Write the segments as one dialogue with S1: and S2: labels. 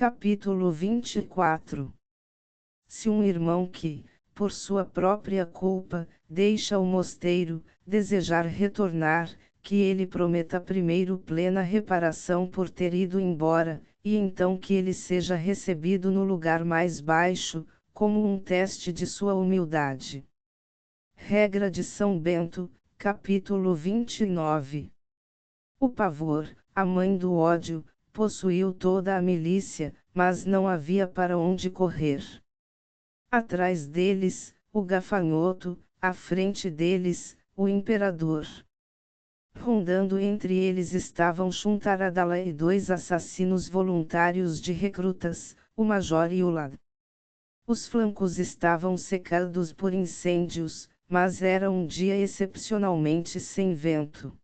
S1: Capítulo 24. Se um irmão que, por sua própria culpa, deixa o mosteiro, desejar retornar, que ele prometa primeiro plena reparação por ter ido embora, e então que ele seja recebido no lugar mais baixo, como um teste de sua humildade. Regra de São Bento, capítulo 29. O pavor, a mãe do ódio, possuiu toda a milícia, mas não havia para onde correr. Atrás deles, o gafanhoto, à frente deles, o imperador. Rondando entre eles estavam Shuntaradala e dois assassinos voluntários de recrutas, o Major e o Lad. Os flancos estavam cercados por incêndios, mas era um dia excepcionalmente sem vento.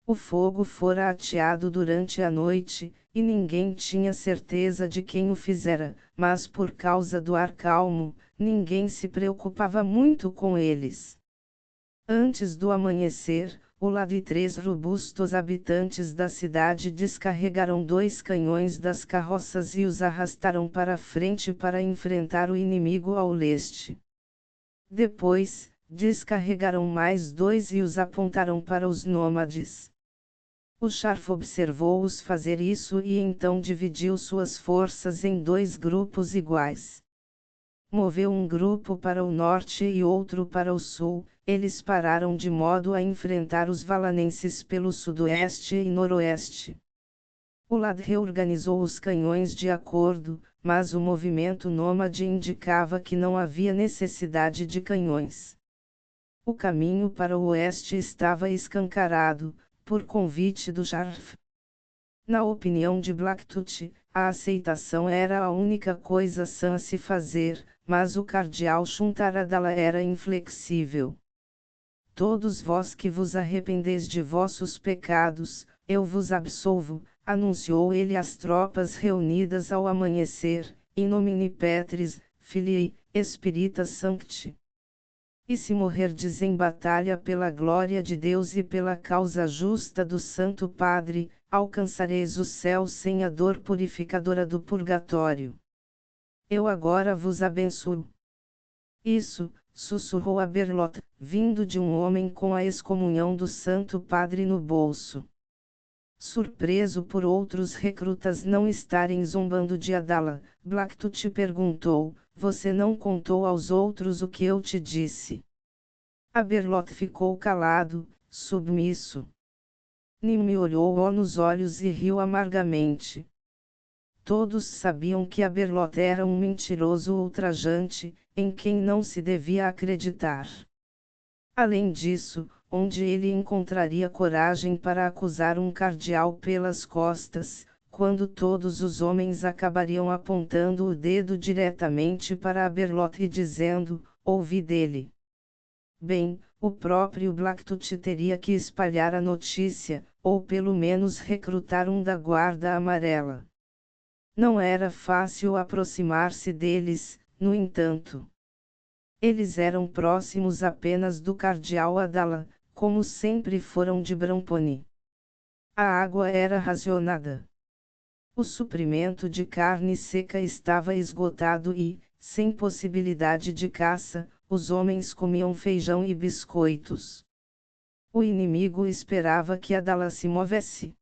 S1: O fogo fora ateado durante a noite, e ninguém tinha certeza de quem o fizera, mas por causa do ar calmo, ninguém se preocupava muito com eles. Antes do amanhecer, o Lad e 3 robustos habitantes da cidade descarregaram 2 canhões das carroças e os arrastaram para frente para enfrentar o inimigo ao leste. Depois, descarregaram mais 2 e os apontaram para os nômades. O Sharf observou-os fazer isso e então dividiu suas forças em 2 grupos iguais. Moveu um grupo para o norte e outro para o sul. Eles pararam de modo a enfrentar os valanenses pelo sudoeste e noroeste. O Lad reorganizou os canhões de acordo, mas o movimento nômade indicava que não havia necessidade de canhões. O caminho para o oeste estava escancarado, por convite do Sharf. Na opinião de Blacktooth, a aceitação era a única coisa sã a se fazer, mas o cardeal Shuntaradala era inflexível. Todos vós que vos arrependeis de vossos pecados, eu vos absolvo, anunciou ele às tropas reunidas ao amanhecer, in nomine Patris, Filii, Spiritus Sancti. E se morrerdes em batalha pela glória de Deus e pela causa justa do Santo Padre, alcançareis o céu sem a dor purificadora do purgatório. Eu agora vos abençoo. Isso, sussurrou a Berlotte, vindo de um homem com a excomunhão do Santo Padre no bolso. Surpreso por outros recrutas não estarem zombando de Adala, Blacktooth perguntou: você não contou aos outros o que eu te disse? A Berlotte ficou calado, submisso. Nim me olhou nos olhos e riu amargamente. Todos sabiam que a Berlotte era um mentiroso ultrajante, em quem não se devia acreditar. Além disso, onde ele encontraria coragem para acusar um cardeal pelas costas, quando todos os homens acabariam apontando o dedo diretamente para a Berlotte e dizendo: ouvi dele. Bem, o próprio Blacktooth teria que espalhar a notícia, ou pelo menos recrutar um da Guarda Amarela. Não era fácil aproximar-se deles, no entanto. Eles eram próximos apenas do cardeal Adala, como sempre foram de Bramponi. A água era racionada. O suprimento de carne seca estava esgotado e, sem possibilidade de caça, os homens comiam feijão e biscoitos. O inimigo esperava que Adala se movesse.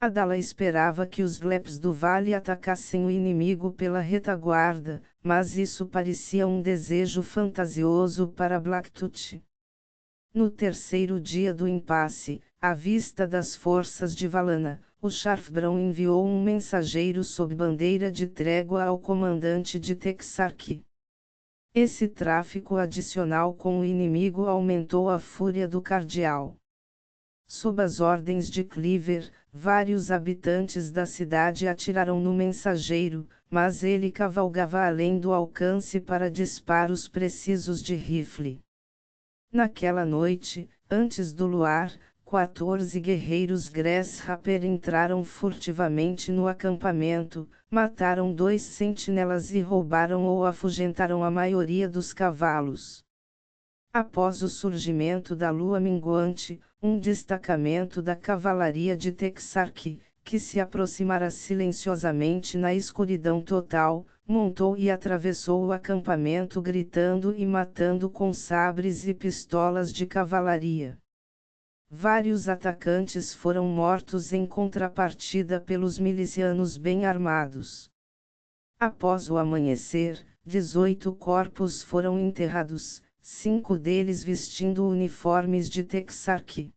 S1: Adala esperava que os Vleps do vale atacassem o inimigo pela retaguarda, mas isso parecia um desejo fantasioso para Blacktooth. No terceiro dia do impasse, à vista das forças de Valana, o Sharfbrão enviou um mensageiro sob bandeira de trégua ao comandante de Texarkee. Esse tráfico adicional com o inimigo aumentou a fúria do cardeal. Sob as ordens de Cleaver, vários habitantes da cidade atiraram no mensageiro, mas ele cavalgava além do alcance para disparos precisos de rifle. Naquela noite, antes do luar, 14 guerreiros Grasshopper entraram furtivamente no acampamento, mataram 2 sentinelas e roubaram ou afugentaram a maioria dos cavalos. Após o surgimento da lua minguante, um destacamento da cavalaria de Texarkee, que se aproximara silenciosamente na escuridão total, montou e atravessou o acampamento gritando e matando com sabres e pistolas de cavalaria. Vários atacantes foram mortos em contrapartida pelos milicianos bem armados. Após o amanhecer, 18 corpos foram enterrados, 5 deles vestindo uniformes de Texarkee.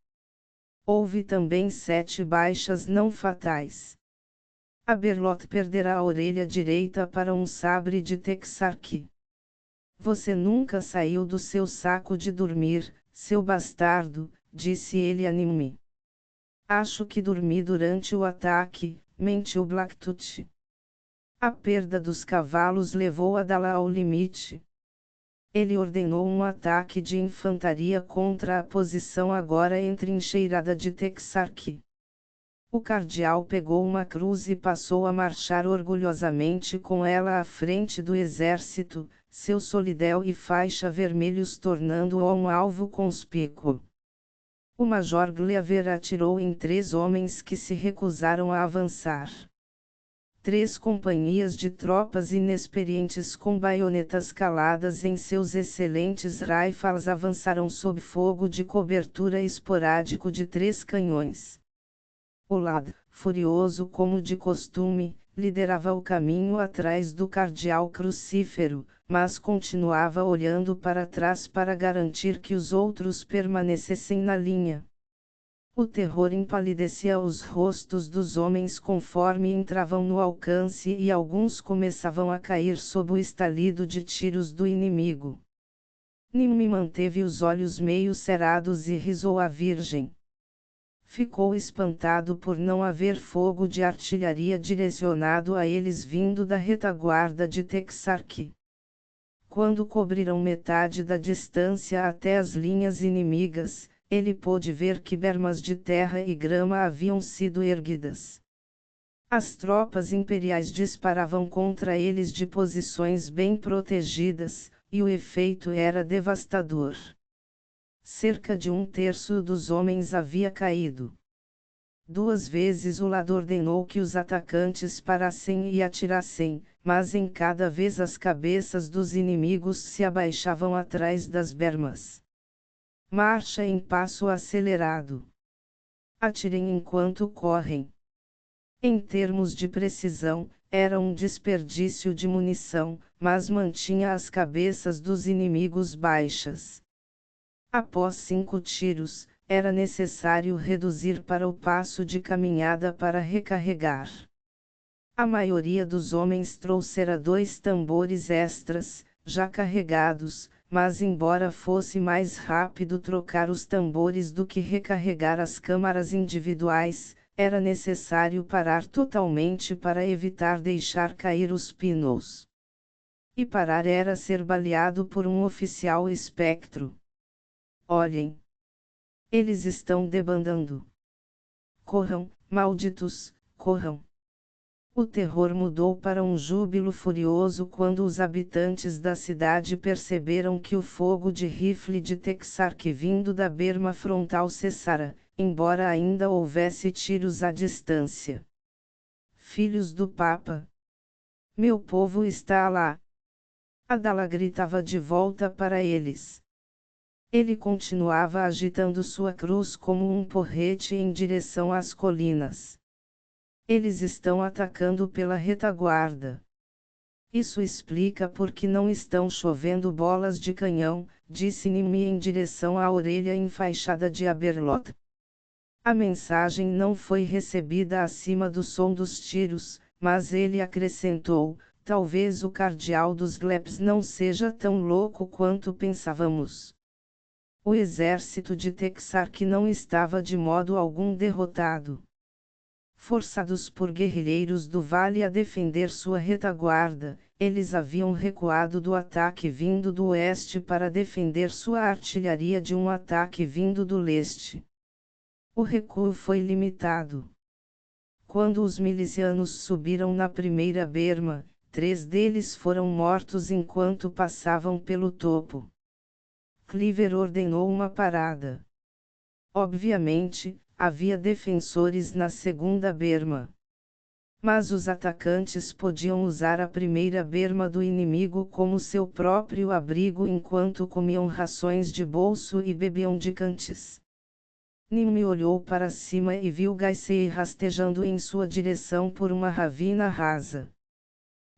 S1: Houve também 7 baixas não fatais. Aberloth perderá a orelha direita para um sabre de Texarkee. Você nunca saiu do seu saco de dormir, seu bastardo, disse ele a Nimue. Acho que dormi durante o ataque, mentiu Blacktooth. A perda dos cavalos levou Adala ao limite. Ele ordenou um ataque de infantaria contra a posição agora entrincheirada de Texarkee. O cardeal pegou uma cruz e passou a marchar orgulhosamente com ela à frente do exército, seu solidéu e faixa vermelhos tornando-o um alvo conspícuo. O major Gleaver atirou em 3 homens que se recusaram a avançar. 3 companhias de tropas inexperientes com baionetas caladas em seus excelentes rifles avançaram sob fogo de cobertura esporádico de 3 canhões. Olad, furioso como de costume, liderava o caminho atrás do cardeal crucífero, mas continuava olhando para trás para garantir que os outros permanecessem na linha. O terror empalidecia os rostos dos homens conforme entravam no alcance e alguns começavam a cair sob o estalido de tiros do inimigo. Nimue manteve os olhos meio cerrados e risou a virgem. Ficou espantado por não haver fogo de artilharia direcionado a eles vindo da retaguarda de Texarkee. Quando cobriram metade da distância até as linhas inimigas, ele pôde ver que bermas de terra e grama haviam sido erguidas. As tropas imperiais disparavam contra eles de posições bem protegidas, e o efeito era devastador. Cerca de 1/3 dos homens havia caído. 2 vezes o Lad ordenou que os atacantes parassem e atirassem, mas em cada vez as cabeças dos inimigos se abaixavam atrás das bermas. Marcha em passo acelerado. Atirem enquanto correm. Em termos de precisão, era um desperdício de munição, mas mantinha as cabeças dos inimigos baixas. Após 5 tiros, era necessário reduzir para o passo de caminhada para recarregar. A maioria dos homens trouxera 2 tambores extras, já carregados, mas embora fosse mais rápido trocar os tambores do que recarregar as câmaras individuais, era necessário parar totalmente para evitar deixar cair os pneus. E parar era ser baleado por um oficial espectro. Olhem! Eles estão debandando. Corram, malditos, corram! O terror mudou para um júbilo furioso quando os habitantes da cidade perceberam que o fogo de rifle de Texarkee vindo da berma frontal cessara, embora ainda houvesse tiros à distância. Filhos do Papa! Meu povo está lá! Adala gritava de volta para eles. Ele continuava agitando sua cruz como um porrete em direção às colinas. Eles estão atacando pela retaguarda. Isso explica por que não estão chovendo bolas de canhão, disse Nimue em direção à orelha enfaixada de Aberloth. A mensagem não foi recebida acima do som dos tiros, mas ele acrescentou, talvez o cardeal dos Glebs não seja tão louco quanto pensávamos. O exército de Texarkee não estava de modo algum derrotado. Forçados por guerrilheiros do vale a defender sua retaguarda, eles haviam recuado do ataque vindo do oeste para defender sua artilharia de um ataque vindo do leste. O recuo foi limitado. Quando os milicianos subiram na primeira berma, 3 deles foram mortos enquanto passavam pelo topo. Cleaver ordenou uma parada. Obviamente, havia defensores na segunda berma. Mas os atacantes podiam usar a primeira berma do inimigo como seu próprio abrigo enquanto comiam rações de bolso e bebiam de cantis. Nimue olhou para cima e viu Gaisei rastejando em sua direção por uma ravina rasa.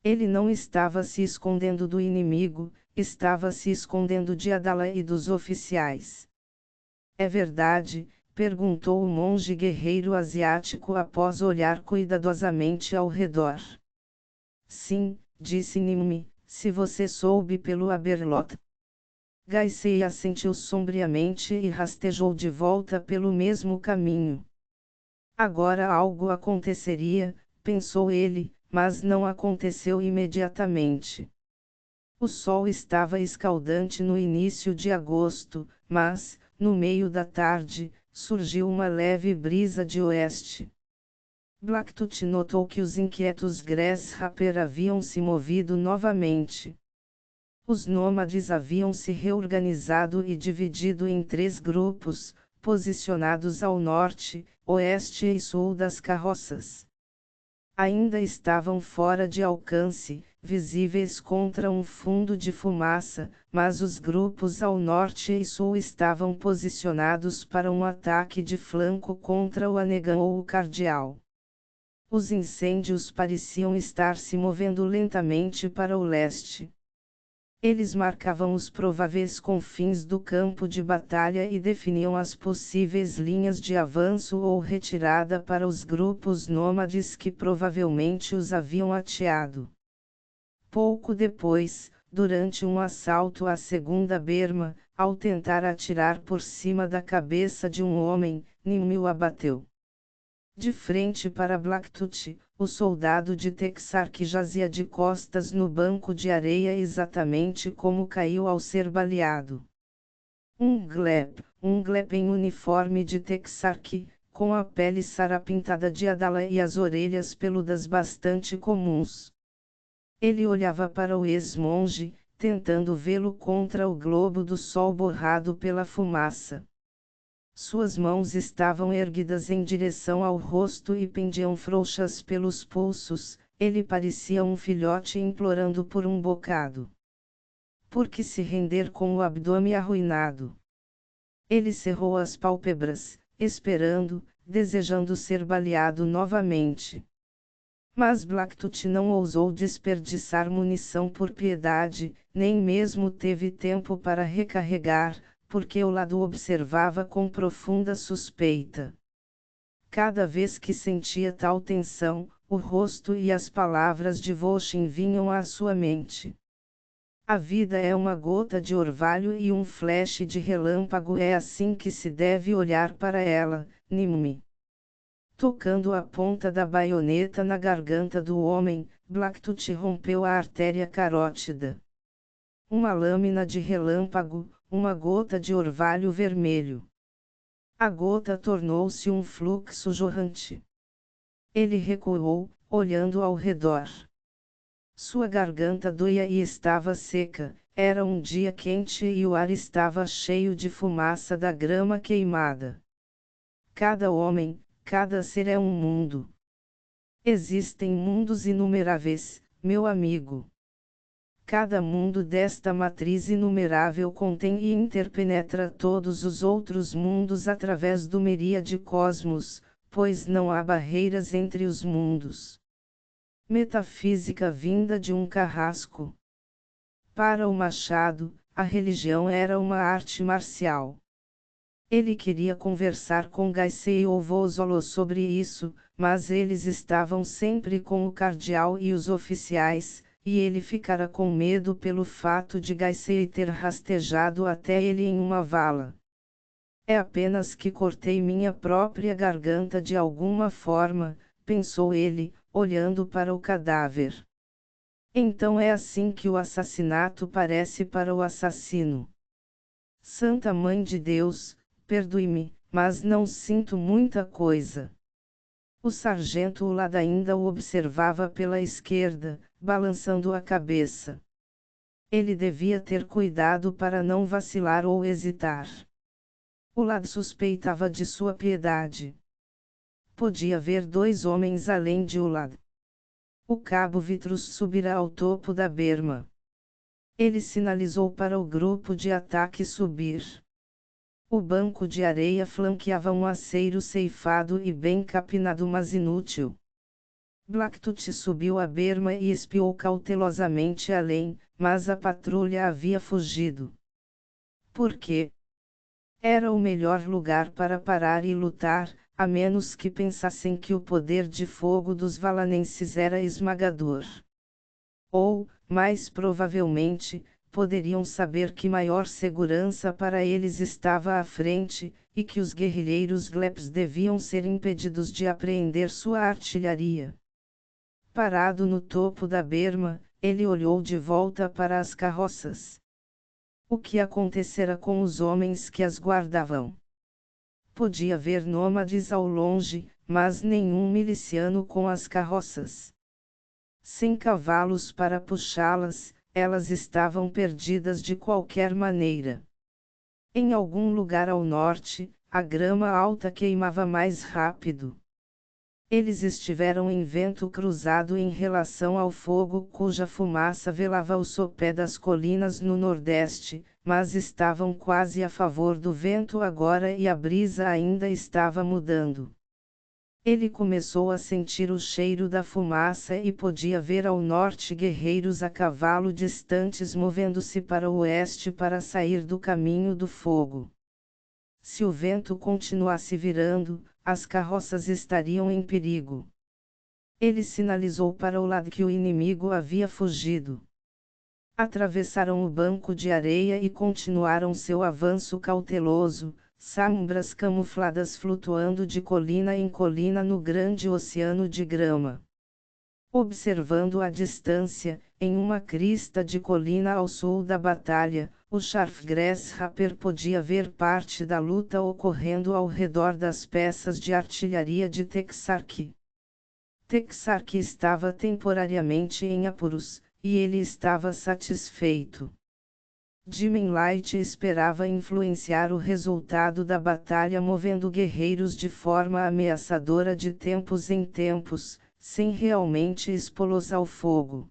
S1: Ele não estava se escondendo do inimigo, estava se escondendo de Adala e dos oficiais. É verdade? Perguntou o monge guerreiro asiático após olhar cuidadosamente ao redor. Sim, disse Nimue, se você soube pelo Aberloth. Gaisei assentiu sombriamente e rastejou de volta pelo mesmo caminho. Agora algo aconteceria, pensou ele, mas não aconteceu imediatamente. O sol estava escaldante no início de agosto, mas, no meio da tarde, surgiu uma leve brisa de oeste. Blacktooth notou que os inquietos Grasshopper haviam se movido novamente. Os nômades haviam se reorganizado e dividido em 3 grupos, posicionados ao norte, oeste e sul das carroças. Ainda estavam fora de alcance, visíveis contra um fundo de fumaça, mas os grupos ao norte e sul estavam posicionados para um ataque de flanco contra o Anegan ou o Cardeal. Os incêndios pareciam estar se movendo lentamente para o leste. Eles marcavam os prováveis confins do campo de batalha e definiam as possíveis linhas de avanço ou retirada para os grupos nômades que provavelmente os haviam ateado. Pouco depois, durante um assalto à segunda berma, ao tentar atirar por cima da cabeça de um homem, Nimue o abateu. De frente para Blacktooth, o soldado de Texark jazia de costas no banco de areia exatamente como caiu ao ser baleado. Um glep em uniforme de Texark, com a pele sarapintada de Adala e as orelhas peludas bastante comuns. Ele olhava para o ex-monge, tentando vê-lo contra o globo do sol borrado pela fumaça. Suas mãos estavam erguidas em direção ao rosto e pendiam frouxas pelos pulsos, ele parecia um filhote implorando por um bocado. Por que se render com o abdômen arruinado? Ele cerrou as pálpebras, esperando, desejando ser baleado novamente. Mas Blacktooth não ousou desperdiçar munição por piedade, nem mesmo teve tempo para recarregar, porque o lado observava com profunda suspeita. Cada vez que sentia tal tensão, o rosto e as palavras de Vochin vinham à sua mente. A vida é uma gota de orvalho e um flash de relâmpago, é assim que se deve olhar para ela, Nimue. Tocando a ponta da baioneta na garganta do homem, Blacktooth rompeu a artéria carótida. Uma lâmina de relâmpago, uma gota de orvalho vermelho. A gota tornou-se um fluxo jorrante. Ele recuou, olhando ao redor. Sua garganta doía e estava seca, era um dia quente e o ar estava cheio de fumaça da grama queimada. Cada homem, cada ser é um mundo. Existem mundos inumeráveis, meu amigo. Cada mundo desta matriz inumerável contém e interpenetra todos os outros mundos através do miríade cosmos, pois não há barreiras entre os mundos. Metafísica vinda de um carrasco. Para o Machado, a religião era uma arte marcial. Ele queria conversar com Gaisei ou Vozolo sobre isso, mas eles estavam sempre com o cardeal e os oficiais, e ele ficara com medo pelo fato de Gaisei ter rastejado até ele em uma vala. É apenas que cortei minha própria garganta de alguma forma, pensou ele, olhando para o cadáver. Então é assim que o assassinato parece para o assassino. Santa Mãe de Deus, perdoe-me, mas não sinto muita coisa. O sargento Ulad ainda o observava pela esquerda, balançando a cabeça. Ele devia ter cuidado para não vacilar ou hesitar. O lad suspeitava de sua piedade. Podia ver 2 homens além de Ulad. O cabo Vitrus subirá ao topo da berma. Ele sinalizou para o grupo de ataque subir. O banco de areia flanqueava um aceiro ceifado e bem capinado, mas inútil. Blacktooth subiu a berma e espiou cautelosamente além, mas a patrulha havia fugido. Por quê? Era o melhor lugar para parar e lutar, a menos que pensassem que o poder de fogo dos valanenses era esmagador. Ou, mais provavelmente, poderiam saber que maior segurança para eles estava à frente, e que os guerrilheiros Gleps deviam ser impedidos de apreender sua artilharia. Parado no topo da berma, ele olhou de volta para as carroças. O que acontecera com os homens que as guardavam? Podia ver nômades ao longe, mas nenhum miliciano com as carroças. Sem cavalos para puxá-las, elas estavam perdidas de qualquer maneira. Em algum lugar ao norte, a grama alta queimava mais rápido. Eles estiveram em vento cruzado em relação ao fogo cuja fumaça velava o sopé das colinas no nordeste, mas estavam quase a favor do vento agora e a brisa ainda estava mudando. Ele começou a sentir o cheiro da fumaça e podia ver ao norte guerreiros a cavalo distantes movendo-se para o oeste para sair do caminho do fogo. Se o vento continuasse virando, as carroças estariam em perigo. Ele sinalizou para o lado que o inimigo havia fugido. Atravessaram o banco de areia e continuaram seu avanço cauteloso, sombras camufladas flutuando de colina em colina no grande oceano de grama. Observando à distância, em uma crista de colina ao sul da batalha, o Scharf Grasshopper podia ver parte da luta ocorrendo ao redor das peças de artilharia de Texarkee. Texarkee estava temporariamente em apuros, e ele estava satisfeito. Jimmy Light esperava influenciar o resultado da batalha movendo guerreiros de forma ameaçadora de tempos em tempos, sem realmente expô-los ao fogo.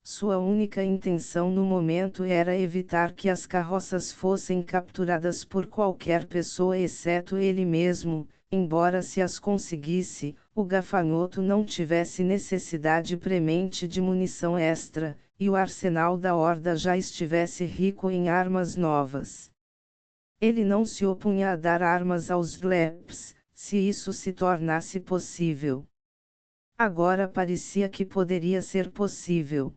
S1: Sua única intenção no momento era evitar que as carroças fossem capturadas por qualquer pessoa exceto ele mesmo, embora se as conseguisse, o gafanhoto não tivesse necessidade premente de munição extra, e o arsenal da Horda já estivesse rico em armas novas. Ele não se opunha a dar armas aos Gleps, se isso se tornasse possível. Agora parecia que poderia ser possível.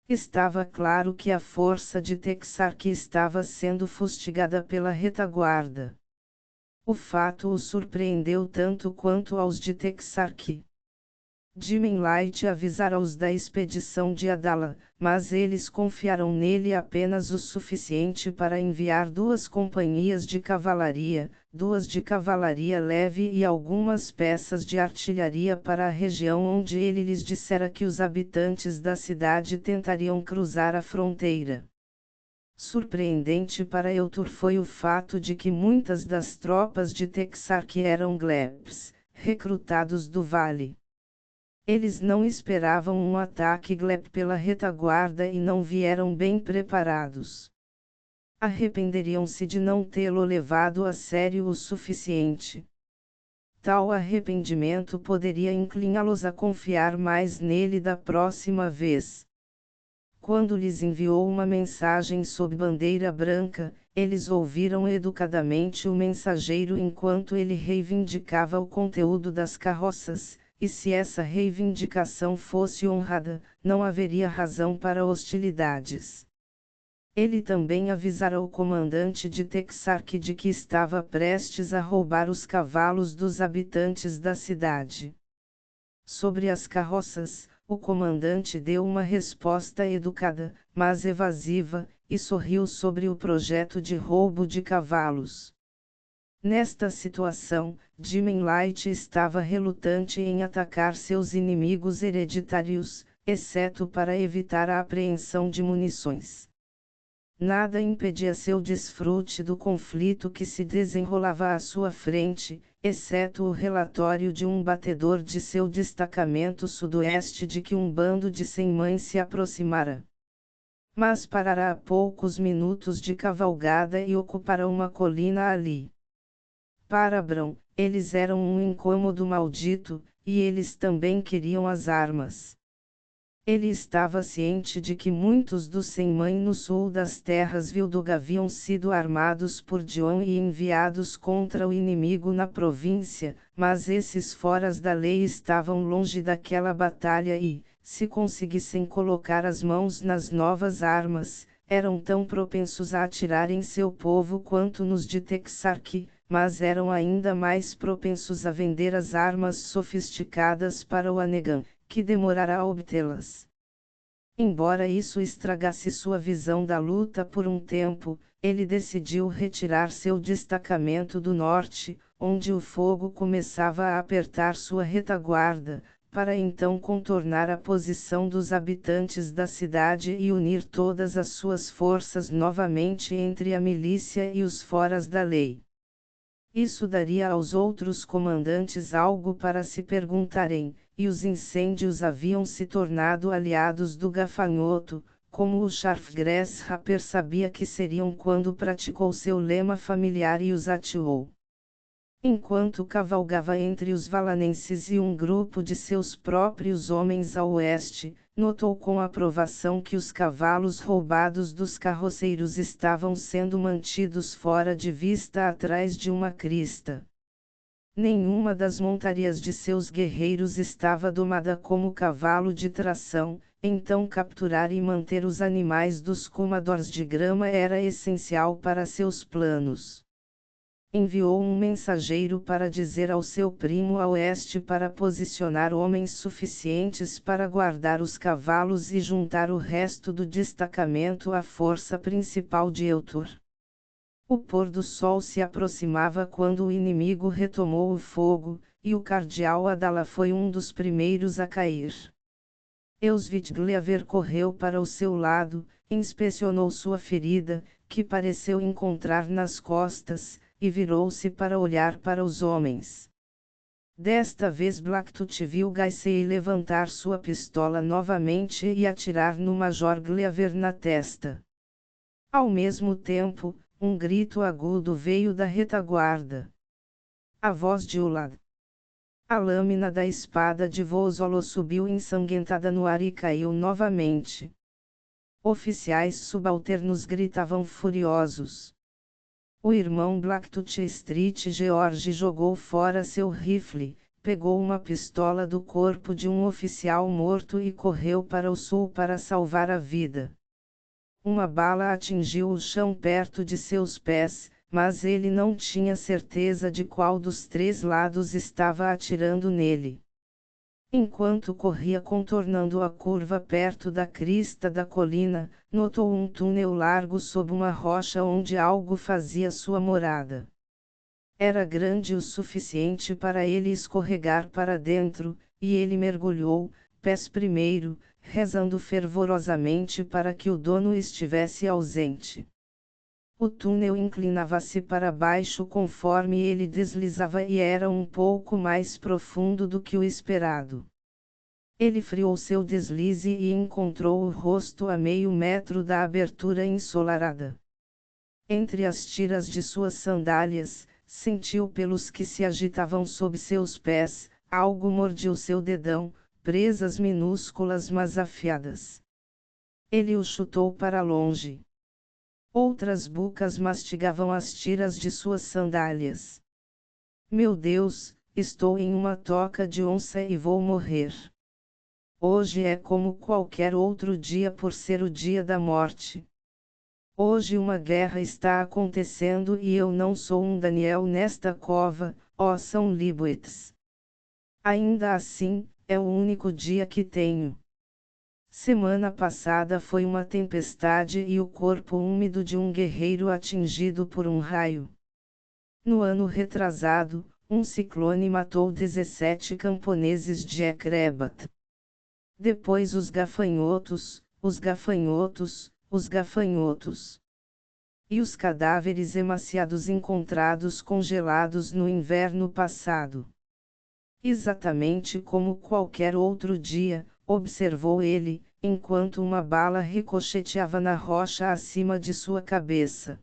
S1: Estava claro que a força de Texarkee estava sendo fustigada pela retaguarda. O fato o surpreendeu tanto quanto aos de Texarkee. Jimmy Light avisara-os da expedição de Adala, mas eles confiaram nele apenas o suficiente para enviar 2 companhias de cavalaria, 2 de cavalaria leve e algumas peças de artilharia para a região onde ele lhes dissera que os habitantes da cidade tentariam cruzar a fronteira. Surpreendente para Eutur foi o fato de que muitas das tropas de Texarkee eram Gleps, recrutados do vale. Eles não esperavam um ataque Glep pela retaguarda e não vieram bem preparados. Arrependeriam-se de não tê-lo levado a sério o suficiente. Tal arrependimento poderia incliná-los a confiar mais nele da próxima vez. Quando lhes enviou uma mensagem sob bandeira branca, eles ouviram educadamente o mensageiro enquanto ele reivindicava o conteúdo das carroças. E se essa reivindicação fosse honrada, não haveria razão para hostilidades. Ele também avisara o comandante de Texarkee de que estava prestes a roubar os cavalos dos habitantes da cidade. Sobre as carroças, o comandante deu uma resposta educada, mas evasiva, e sorriu sobre o projeto de roubo de cavalos. Nesta situação, Jimmy Light estava relutante em atacar seus inimigos hereditários, exceto para evitar a apreensão de munições. nada impedia seu desfrute do conflito que se desenrolava à sua frente, exceto o relatório de um batedor de seu destacamento sudoeste de que um bando de 100 mães se aproximara. Mas parará a poucos minutos de cavalgada e ocupará uma colina ali. Para Abrão, eles eram um incômodo maldito, e eles também queriam as armas. Ele estava ciente de que muitos dos 100 mães no sul das terras Vildog haviam sido armados por Dion e enviados contra o inimigo na província, mas esses foras da lei estavam longe daquela batalha e, se conseguissem colocar as mãos nas novas armas, eram tão propensos a atirar em seu povo quanto nos de Texarque, mas eram ainda mais propensos a vender as armas sofisticadas para o Anegan, que demorará a obtê-las. Embora isso estragasse sua visão da luta por um tempo, ele decidiu retirar seu destacamento do norte, onde o fogo começava a apertar sua retaguarda, para então contornar a posição dos habitantes da cidade e unir todas as suas forças novamente entre a milícia e os foras da lei. Isso daria aos outros comandantes algo para se perguntarem, e os incêndios haviam se tornado aliados do gafanhoto, como o Scharfgrasshopper sabia que seriam quando praticou seu lema familiar e os ateou. Enquanto cavalgava entre os valanenses e um grupo de seus próprios homens a oeste, notou com aprovação que os cavalos roubados dos carroceiros estavam sendo mantidos fora de vista atrás de uma crista. Nenhuma das montarias de seus guerreiros estava domada como cavalo de tração, então capturar e manter os animais dos comadores de grama era essencial para seus planos. Enviou um mensageiro para dizer ao seu primo a oeste para posicionar homens suficientes para guardar os cavalos e juntar o resto do destacamento à força principal de Eutur. O pôr do sol se aproximava quando o inimigo retomou o fogo, e o cardeal Adala foi um dos primeiros a cair. Eusvidgleaver correu para o seu lado, inspecionou sua ferida, que pareceu encontrar nas costas, e virou-se para olhar para os homens. Desta vez Blacktooth viu Gaisei levantar sua pistola novamente e atirar no Major Gleaver na testa. Ao mesmo tempo, um grito agudo veio da retaguarda. A voz de Ulad. A lâmina da espada de Vozolo subiu ensanguentada no ar e caiu novamente. Oficiais subalternos gritavam furiosos. O irmão Blacktooth Street George jogou fora seu rifle, pegou uma pistola do corpo de um oficial morto e correu para o sul para salvar a vida. Uma bala atingiu o chão perto de seus pés, mas ele não tinha certeza de qual dos 3 lados estava atirando nele. Enquanto corria contornando a curva perto da crista da colina, notou um túnel largo sob uma rocha onde algo fazia sua morada. Era grande o suficiente para ele escorregar para dentro, e ele mergulhou, pés primeiro, rezando fervorosamente para que o dono estivesse ausente. O túnel inclinava-se para baixo conforme ele deslizava e era um pouco mais profundo do que o esperado. Ele friou seu deslize e encontrou o rosto a meio metro da abertura ensolarada. Entre as tiras de suas sandálias, sentiu pelos que se agitavam sob seus pés, algo mordiu seu dedão, presas minúsculas mas afiadas. Ele o chutou para longe. Outras bucas mastigavam as tiras de suas sandálias. Meu Deus, estou em uma toca de onça e vou morrer. Hoje é como qualquer outro dia por ser o dia da morte. Hoje uma guerra está acontecendo e eu não sou um Daniel nesta cova, ó São Liboetes. Ainda assim, é o único dia que tenho. Semana passada foi uma tempestade e o corpo úmido de um guerreiro atingido por um raio. No ano retrasado, um ciclone matou 17 camponeses de Ekrebat. Depois os gafanhotos, os gafanhotos, os gafanhotos. E os cadáveres emaciados encontrados congelados no inverno passado. Exatamente como qualquer outro dia, observou ele, enquanto uma bala ricocheteava na rocha acima de sua cabeça.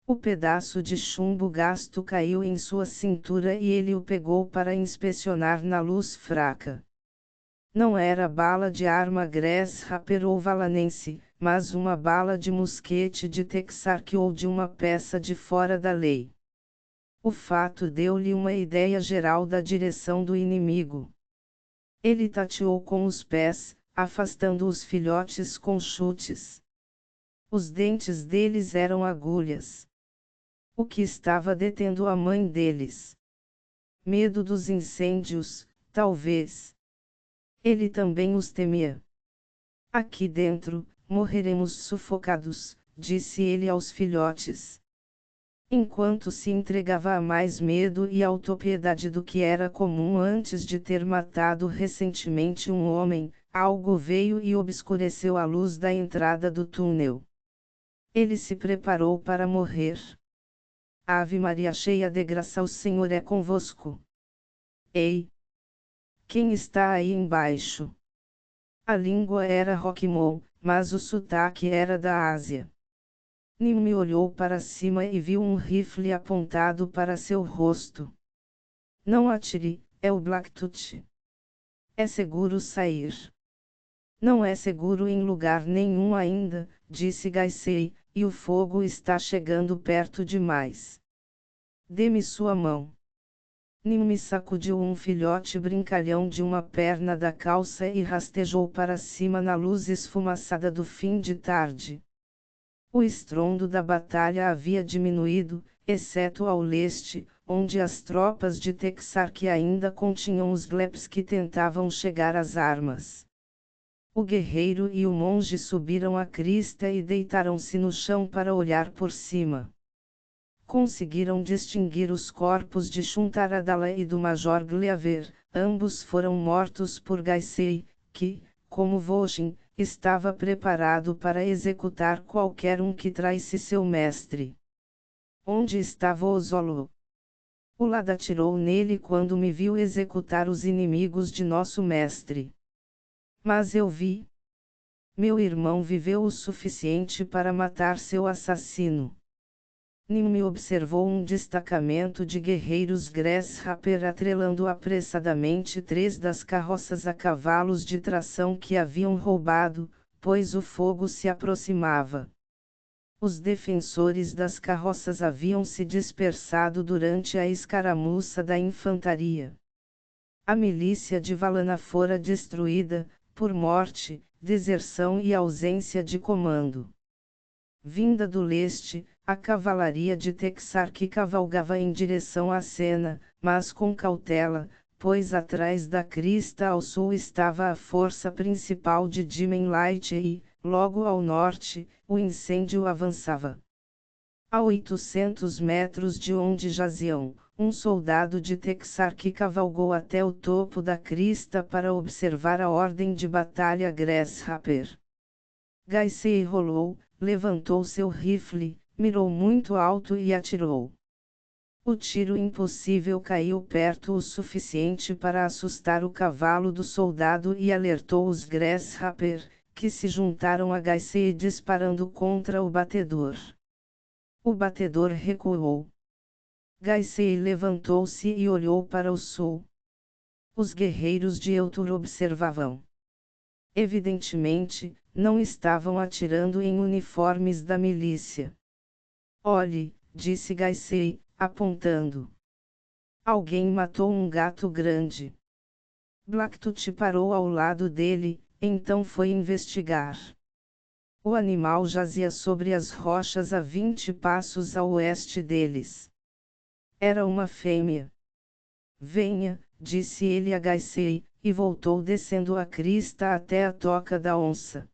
S1: O pedaço de chumbo gasto caiu em sua cintura e ele o pegou para inspecionar na luz fraca. Não era bala de arma Grasshopper ou Valanense, mas uma bala de mosquete de Texark ou de uma peça de fora da lei. O fato deu-lhe uma ideia geral da direção do inimigo. Ele tateou com os pés, afastando os filhotes com chutes. Os dentes deles eram agulhas. O que estava detendo a mãe deles? Medo dos incêndios, talvez. Ele também os temia. Aqui dentro, morreremos sufocados, disse ele aos filhotes. Enquanto se entregava a mais medo e autopiedade do que era comum antes de ter matado recentemente um homem, algo veio e obscureceu a luz da entrada do túnel. Ele se preparou para morrer. Ave Maria, cheia de graça, o Senhor é convosco. Ei! Quem está aí embaixo? A língua era Roquemont, mas o sotaque era da Ásia. Nimue olhou para cima e viu um rifle apontado para seu rosto. Não atire, é o Blacktooth. É seguro sair. Não é seguro em lugar nenhum ainda, disse Gaisei, e o fogo está chegando perto demais. Dê-me sua mão. Nimue sacudiu um filhote brincalhão de uma perna da calça e rastejou para cima na luz esfumaçada do fim de tarde. O estrondo da batalha havia diminuído, exceto ao leste, onde as tropas de Texark ainda continham os Gleps que tentavam chegar às armas. O guerreiro e o monge subiram a crista e deitaram-se no chão para olhar por cima. Conseguiram distinguir os corpos de Shuntaradala e do Major Gleaver, ambos foram mortos por Gaisei, que, como Voshin, estava preparado para executar qualquer um que traísse seu mestre. Onde estava o Zolo? O Lada atirou nele quando me viu executar os inimigos de nosso mestre. Mas eu vi. Meu irmão viveu o suficiente para matar seu assassino. Nimue observou um destacamento de guerreiros Grasshopper atrelando apressadamente 3 das carroças a cavalos de tração que haviam roubado, pois o fogo se aproximava. Os defensores das carroças haviam se dispersado durante a escaramuça da infantaria. A milícia de Valana fora destruída, por morte, deserção e ausência de comando. Vinda do leste, a cavalaria de Texark cavalgava em direção à Sena, mas com cautela, pois atrás da crista ao sul estava a força principal de Dimen Light e, logo ao norte, o incêndio avançava. A 800 metros de onde jaziam, um soldado de Texark cavalgou até o topo da crista para observar a ordem de batalha Grasshopper. Gaisei rolou, levantou seu rifle, mirou muito alto e atirou. O tiro impossível caiu perto o suficiente para assustar o cavalo do soldado e alertou os Grasshopper, que se juntaram a Gaisei disparando contra o batedor. O batedor recuou. Gaisei levantou-se e olhou para o sul. Os guerreiros de Eutur observavam. Evidentemente, não estavam atirando em uniformes da milícia. Olhe, disse Gaisei, apontando. Alguém matou um gato grande. Blacktooth parou ao lado dele, então foi investigar. O animal jazia sobre as rochas a 20 passos a oeste deles. Era uma fêmea. Venha, disse ele a Gaisei, e voltou descendo a crista até a toca da onça.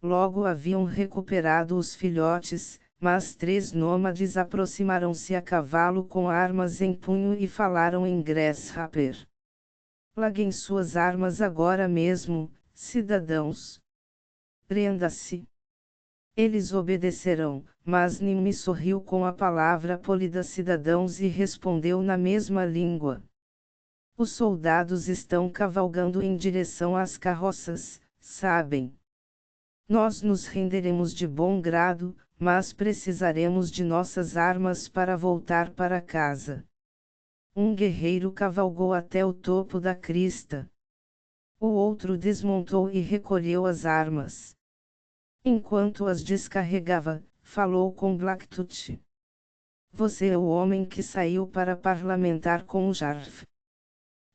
S1: Logo haviam recuperado os filhotes, mas 3 nômades aproximaram-se a cavalo com armas em punho e falaram em Grasshopper. Larguem suas armas agora mesmo, cidadãos. Prenda-se. Eles obedecerão, mas Nimmi sorriu com a palavra polida cidadãos e respondeu na mesma língua. Os soldados estão cavalgando em direção às carroças, sabem? Nós nos renderemos de bom grado, mas precisaremos de nossas armas para voltar para casa. Um guerreiro cavalgou até o topo da crista. O outro desmontou e recolheu as armas. Enquanto as descarregava, falou com Blacktooth. Você é o homem que saiu para parlamentar com o Jarf.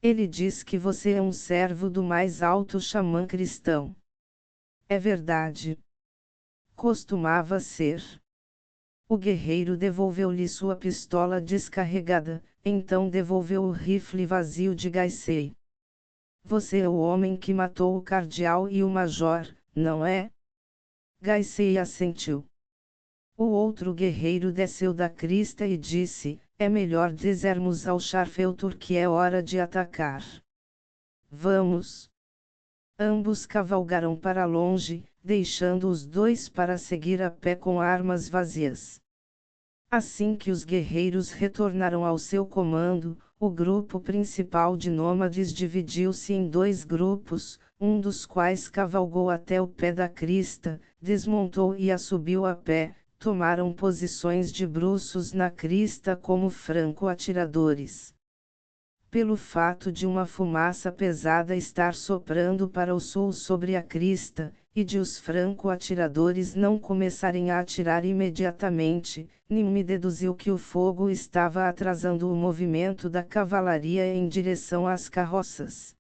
S1: Ele diz que você é um servo do mais alto xamã cristão. É verdade. Costumava ser. O guerreiro devolveu-lhe sua pistola descarregada, então devolveu o rifle vazio de Gaisei. Você é o homem que matou o cardeal e o major, não é? Gaisei assentiu. O outro guerreiro desceu da crista e disse, é melhor dizermos ao Charfeltur que é hora de atacar. Vamos. Ambos cavalgaram para longe, deixando os dois para seguir a pé com armas vazias. Assim que os guerreiros retornaram ao seu comando, o grupo principal de nômades dividiu-se em dois grupos, um dos quais cavalgou até o pé da crista, desmontou e a subiu a pé, tomaram posições de bruços na crista como franco-atiradores. Pelo fato de uma fumaça pesada estar soprando para o sul sobre a crista, e de os franco-atiradores não começarem a atirar imediatamente, Nimmi deduziu que o fogo estava atrasando o movimento da cavalaria em direção às carroças.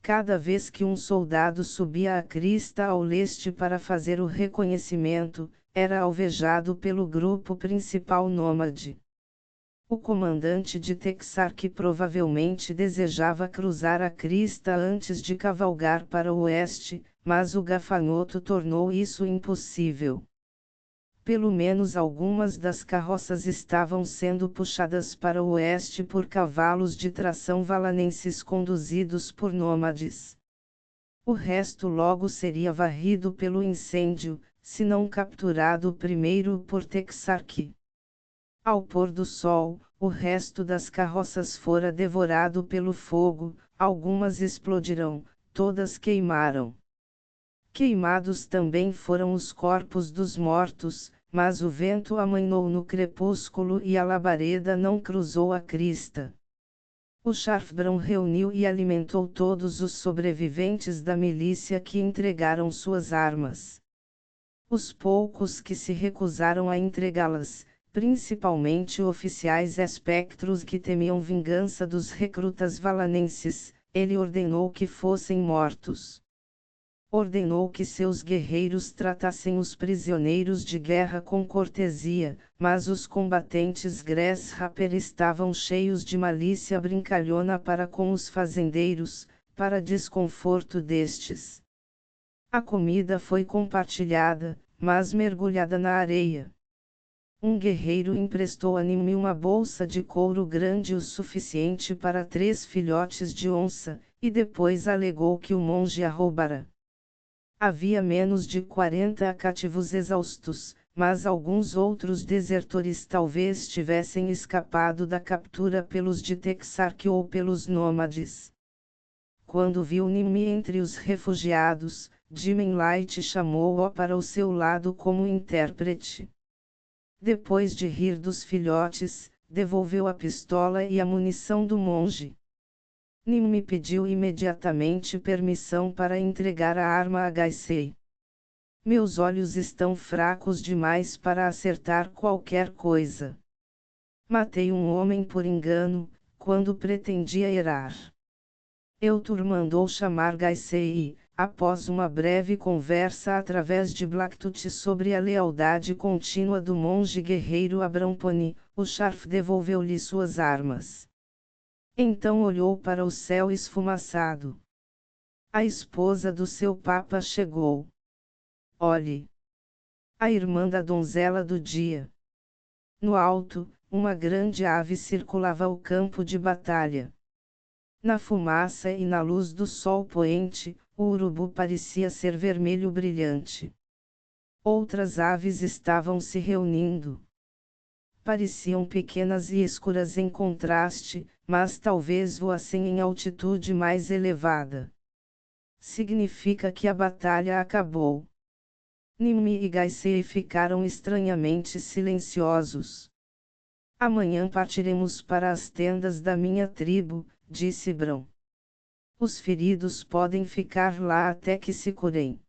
S1: Cada vez que um soldado subia a crista ao leste para fazer o reconhecimento, era alvejado pelo grupo principal nômade. O comandante de Texark provavelmente desejava cruzar a crista antes de cavalgar para o oeste, mas o gafanhoto tornou isso impossível. Pelo menos algumas das carroças estavam sendo puxadas para o oeste por cavalos de tração valanenses conduzidos por nômades. O resto logo seria varrido pelo incêndio, se não capturado primeiro por Texark. Ao pôr do sol, o resto das carroças fora devorado pelo fogo, algumas explodiram, todas queimaram. Queimados também foram os corpos dos mortos, mas o vento amainou no crepúsculo e a labareda não cruzou a crista. O Sharfbran reuniu e alimentou todos os sobreviventes da milícia que entregaram suas armas. Os poucos que se recusaram a entregá-las, principalmente oficiais espectros que temiam vingança dos recrutas valanenses, ele ordenou que fossem mortos. Ordenou que seus guerreiros tratassem os prisioneiros de guerra com cortesia, mas os combatentes Grasshopper estavam cheios de malícia brincalhona para com os fazendeiros, para desconforto destes. A comida foi compartilhada, mas mergulhada na areia. Um guerreiro emprestou a Nimmi uma bolsa de couro grande o suficiente para 3 filhotes de onça, e depois alegou que o monge a roubara. Havia menos de 40 cativos exaustos, mas alguns outros desertores talvez tivessem escapado da captura pelos de Texark ou pelos nômades. Quando viu Nimmi entre os refugiados, Jimmy Light chamou-o para o seu lado como intérprete. Depois de rir dos filhotes, devolveu a pistola e a munição do monge. Nimmi pediu imediatamente permissão para entregar a arma a Gaisei. Meus olhos estão fracos demais para acertar qualquer coisa. Matei um homem por engano, quando pretendia erar. Eutur mandou chamar Gaisei e, após uma breve conversa através de Blacktooth sobre a lealdade contínua do monge guerreiro Abramponi, o Sharf devolveu-lhe suas armas. Então olhou para o céu esfumaçado. A esposa do seu papa chegou. Olhe! A irmã da donzela do dia. No alto, uma grande ave circulava o campo de batalha. Na fumaça e na luz do sol poente, o urubu parecia ser vermelho brilhante. Outras aves estavam se reunindo. Pareciam pequenas e escuras em contraste, mas talvez voassem em altitude mais elevada. Significa que a batalha acabou. Nimue e Gaisei ficaram estranhamente silenciosos. Amanhã partiremos para as tendas da minha tribo, disse Bran. Os feridos podem ficar lá até que se curem.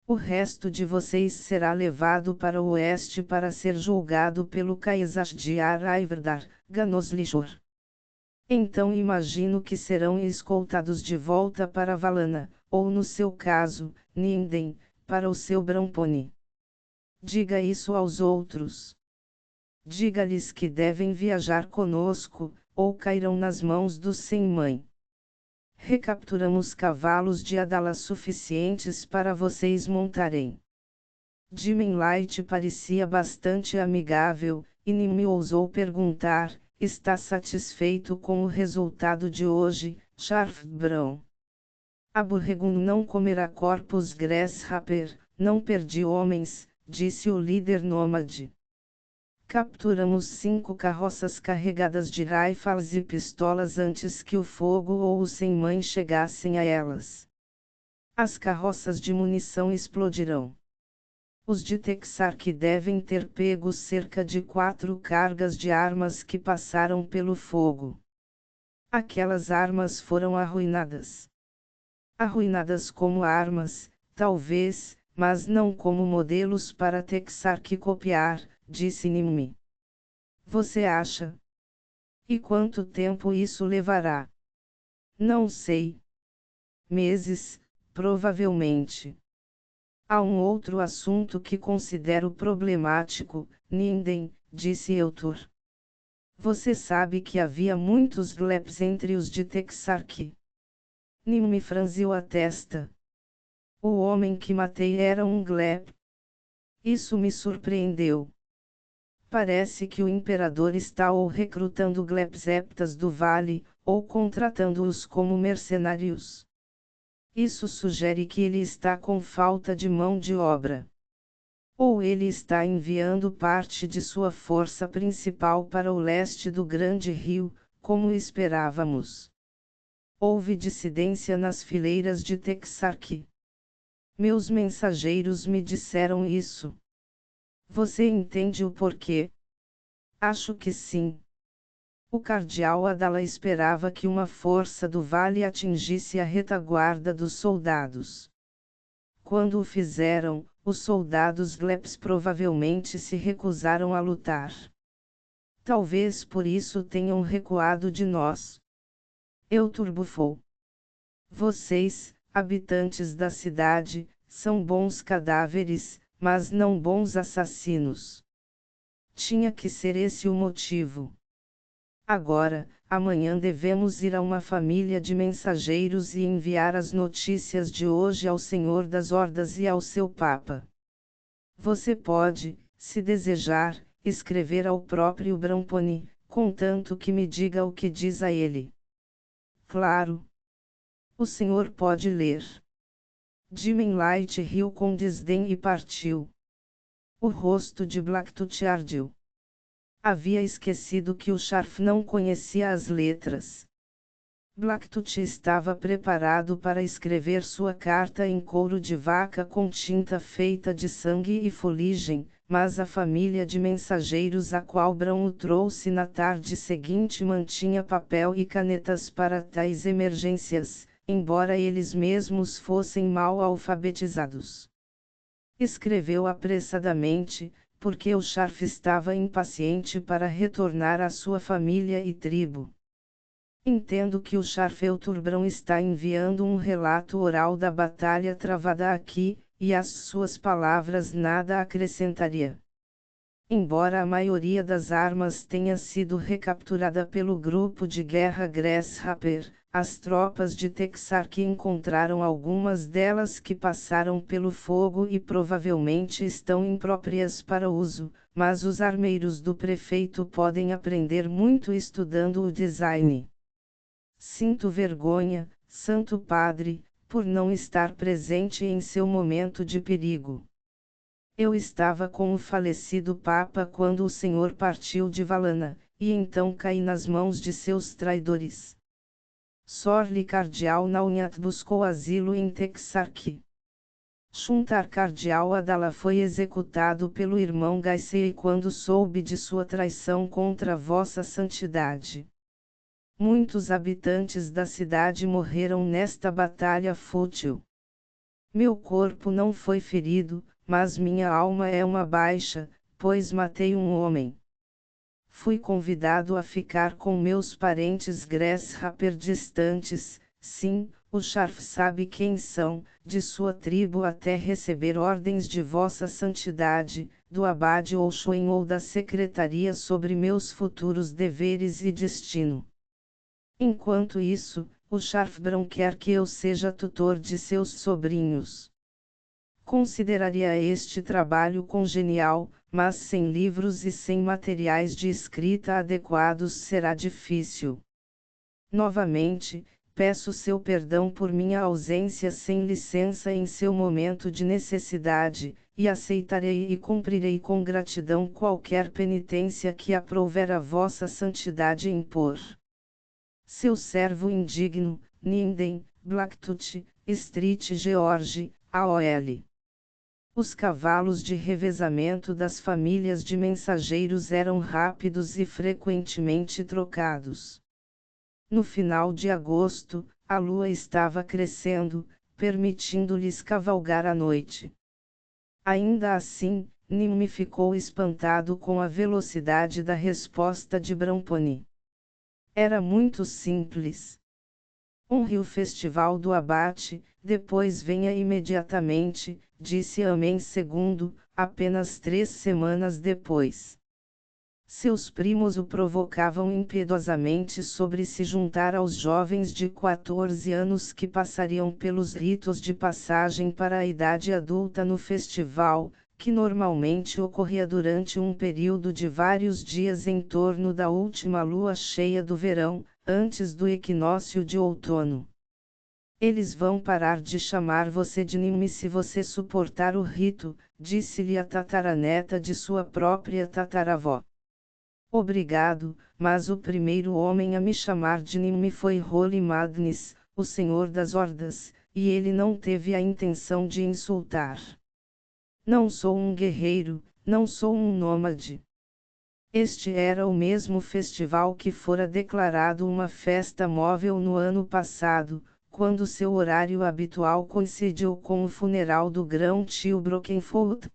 S1: O resto de vocês será levado para o oeste para ser julgado pelo Caesar de Araiverdar, Ganoslishor. Então imagino que serão escoltados de volta para Valana, ou no seu caso, Ninden, para o seu Bramponi. Diga isso aos outros. Diga-lhes que devem viajar conosco, ou cairão nas mãos dos sem-mãe. Recapturamos cavalos de Adala suficientes para vocês montarem. Light parecia bastante amigável, e Nimue ousou perguntar: está satisfeito com o resultado de hoje, Sharf Brown? Aburregun não comerá corpos grasshopper, não perdi homens, disse o líder nômade. Capturamos 5 carroças carregadas de rifles e pistolas antes que o fogo ou os sem-mãe chegassem a elas. As carroças de munição explodirão. Os de Texark devem ter pego cerca de 4 cargas de armas que passaram pelo fogo. Aquelas armas foram arruinadas. Arruinadas como armas, talvez, mas não como modelos para Texark copiar, disse Nimue. Você acha? E quanto tempo isso levará? Não sei. Meses, provavelmente. Há um outro assunto que considero problemático, Ninden, disse Eutur. Você sabe que havia muitos Gleps entre os de Texark. Nimue franziu a testa. O homem que matei era um Glep. Isso me surpreendeu. Parece que o imperador está ou recrutando Glepseptas do Vale, ou contratando-os como mercenários. Isso sugere que ele está com falta de mão de obra. Ou ele está enviando parte de sua força principal para o leste do Grande Rio, como esperávamos. Houve dissidência nas fileiras de Texark. Meus mensageiros me disseram isso. Você entende o porquê? Acho que sim. O cardeal Adala esperava que uma força do vale atingisse a retaguarda dos soldados. Quando o fizeram, os soldados Gleps provavelmente se recusaram a lutar. Talvez por isso tenham recuado de nós. Eutur bufou. Vocês, habitantes da cidade, são bons cadáveres, mas não bons assassinos. Tinha que ser esse o motivo. Agora, amanhã devemos ir a uma família de mensageiros e enviar as notícias de hoje ao Senhor das Hordas e ao seu Papa. Você pode, se desejar, escrever ao próprio Bramponi, contanto que me diga o que diz a ele. Claro. O senhor pode ler. Light riu com desdém e partiu. O rosto de Blacktooth ardeu. Havia esquecido que o Sharf não conhecia as letras. Blacktooth estava preparado para escrever sua carta em couro de vaca com tinta feita de sangue e fuligem, mas a família de mensageiros a qual Bran o trouxe na tarde seguinte mantinha papel e canetas para tais emergências, embora eles mesmos fossem mal alfabetizados. Escreveu apressadamente, porque o Sharf estava impaciente para retornar à sua família e tribo. Entendo que o Sharf Eutur Bran está enviando um relato oral da batalha travada aqui, e às suas palavras nada acrescentaria. Embora a maioria das armas tenha sido recapturada pelo grupo de guerra Grasshopper, as tropas de Texark encontraram algumas delas que passaram pelo fogo e provavelmente estão impróprias para uso, mas os armeiros do prefeito podem aprender muito estudando o design. Sinto vergonha, Santo Padre, por não estar presente em seu momento de perigo. Eu estava com o falecido Papa quando o senhor partiu de Valana, e então caí nas mãos de seus traidores. Sorli Cardeal Naunhat buscou asilo em Texarkee. Shuntar Cardeal Adala foi executado pelo irmão Gaisei quando soube de sua traição contra vossa santidade. Muitos habitantes da cidade morreram nesta batalha fútil. Meu corpo não foi ferido, mas minha alma é uma baixa, pois matei um homem. Fui convidado a ficar com meus parentes Grasshopper distantes, sim, o Sharf sabe quem são, de sua tribo até receber ordens de vossa santidade, do abade ou Shoen ou da secretaria sobre meus futuros deveres e destino. Enquanto isso, o Sharfbron quer que eu seja tutor de seus sobrinhos. Consideraria este trabalho congenial, mas sem livros e sem materiais de escrita adequados será difícil. Novamente, peço seu perdão por minha ausência sem licença em seu momento de necessidade, e aceitarei e cumprirei com gratidão qualquer penitência que aprouver a vossa santidade impor. Seu servo indigno, Ninden, Blacktooth, Street George, AOL. Os cavalos de revezamento das famílias de mensageiros eram rápidos e frequentemente trocados. No final de agosto, a lua estava crescendo, permitindo-lhes cavalgar à noite. Ainda assim, Nimue ficou espantado com a velocidade da resposta de Bramponi. Era muito simples. Honre o festival do abate, depois venha imediatamente, disse Amém II, apenas 3 semanas depois. Seus primos o provocavam impiedosamente sobre se juntar aos jovens de 14 anos que passariam pelos ritos de passagem para a idade adulta no festival, que normalmente ocorria durante um período de vários dias em torno da última lua cheia do verão, antes do equinócio de outono. Eles vão parar de chamar você de Nimue se você suportar o rito, disse-lhe a tataraneta de sua própria tataravó. Obrigado, mas o primeiro homem a me chamar de Nimue foi Holy Magnus, o Senhor das Hordas, e ele não teve a intenção de insultar. Não sou um guerreiro, não sou um nômade. Este era o mesmo festival que fora declarado uma festa móvel no ano passado, quando seu horário habitual coincidiu com o funeral do grão-tio Brockenfold.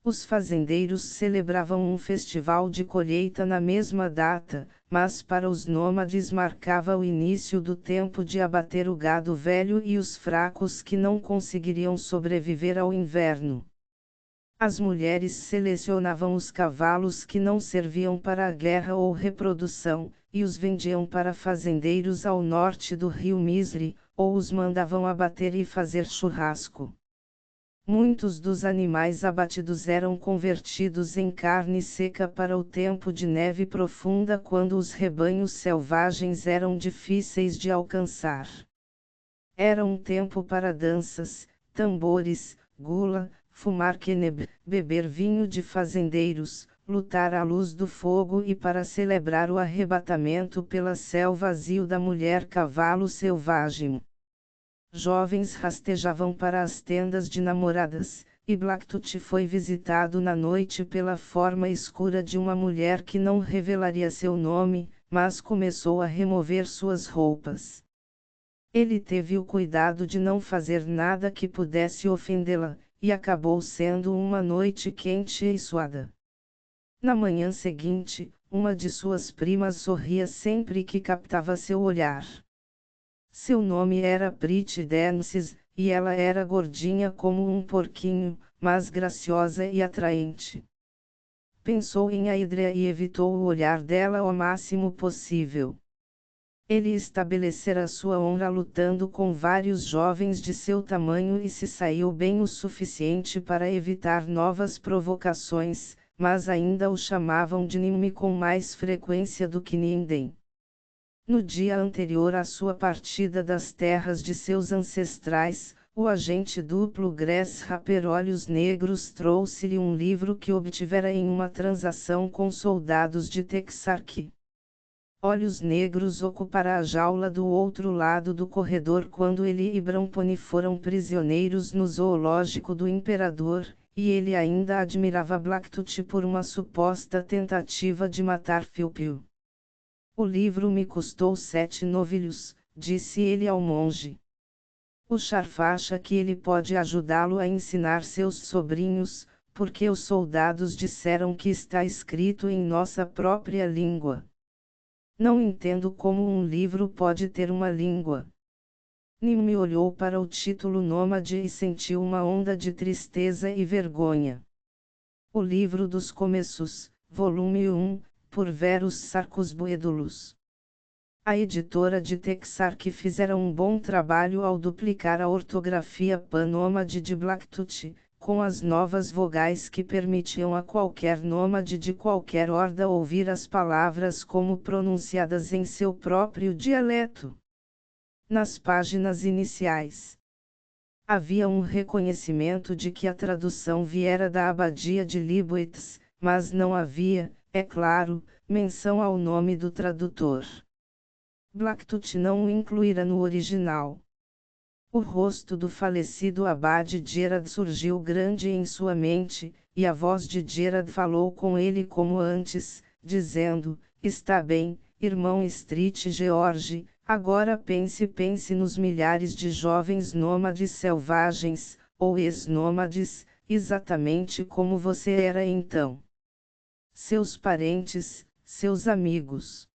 S1: Os fazendeiros celebravam um festival de colheita na mesma data, mas para os nômades marcava o início do tempo de abater o gado velho e os fracos que não conseguiriam sobreviver ao inverno. As mulheres selecionavam os cavalos que não serviam para a guerra ou reprodução, e os vendiam para fazendeiros ao norte do rio Misri, ou os mandavam abater e fazer churrasco. Muitos dos animais abatidos eram convertidos em carne seca para o tempo de neve profunda quando os rebanhos selvagens eram difíceis de alcançar. Era um tempo para danças, tambores, gula, fumar queneb, beber vinho de fazendeiros, lutar à luz do fogo e para celebrar o arrebatamento pela selva azul da mulher cavalo selvagem. Jovens rastejavam para as tendas de namoradas, e Blacktooth foi visitado na noite pela forma escura de uma mulher que não revelaria seu nome, mas começou a remover suas roupas. Ele teve o cuidado de não fazer nada que pudesse ofendê-la, e acabou sendo uma noite quente e suada. Na manhã seguinte, uma de suas primas sorria sempre que captava seu olhar. Seu nome era Pretty Dances, e ela era gordinha como um porquinho, mas graciosa e atraente. Pensou em Aidrea e evitou o olhar dela o máximo possível. Ele estabelecera sua honra lutando com vários jovens de seu tamanho e se saiu bem o suficiente para evitar novas provocações, mas ainda o chamavam de Nimue com mais frequência do que Ninden. No dia anterior à sua partida das terras de seus ancestrais, O agente duplo Grasshopper Olhos Negros trouxe-lhe um livro que obtivera em uma transação com soldados de Texarkee. Olhos Negros ocupará a jaula do outro lado do corredor quando ele e Bramponi foram prisioneiros no zoológico do Imperador, e ele ainda admirava Blacktooth por uma suposta tentativa de matar Philpil. O livro me custou 7 novilhos, disse ele ao monge. O Sharf acha que ele pode ajudá-lo a ensinar seus sobrinhos, porque os soldados disseram que está escrito em nossa própria língua. Não entendo como um livro pode ter uma língua. Nim me olhou para o título Nômade e sentiu uma onda de tristeza e vergonha. O livro dos começos, volume 1, por Verus Sarcos Boedulus. A editora de Texarkee fizera um bom trabalho ao duplicar a ortografia pan-nômade de Blacktooth, com as novas vogais que permitiam a qualquer nômade de qualquer horda ouvir as palavras como pronunciadas em seu próprio dialeto. Nas páginas iniciais, havia um reconhecimento de que a tradução viera da abadia de Leibowitz, mas não havia, é claro, menção ao nome do tradutor. Blacktooth não o incluíra no original. O rosto do falecido abade Gerard surgiu grande em sua mente, e a voz de Gerard falou com ele como antes, dizendo: "Está bem, irmão Street George, agora pense nos milhares de jovens nômades selvagens, ou ex-nômades, exatamente como você era então. Seus parentes, seus amigos.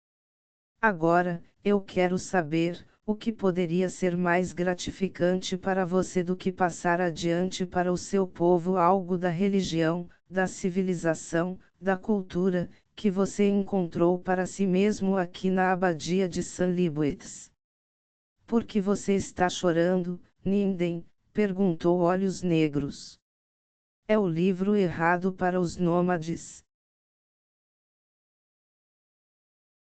S1: Agora, eu quero saber, o que poderia ser mais gratificante para você do que passar adiante para o seu povo algo da religião, da civilização, da cultura, que você encontrou para si mesmo aqui na abadia de St. Leibowitz? Por que você está chorando, Ninden? Perguntou Olhos Negros. É o livro errado para os nômades.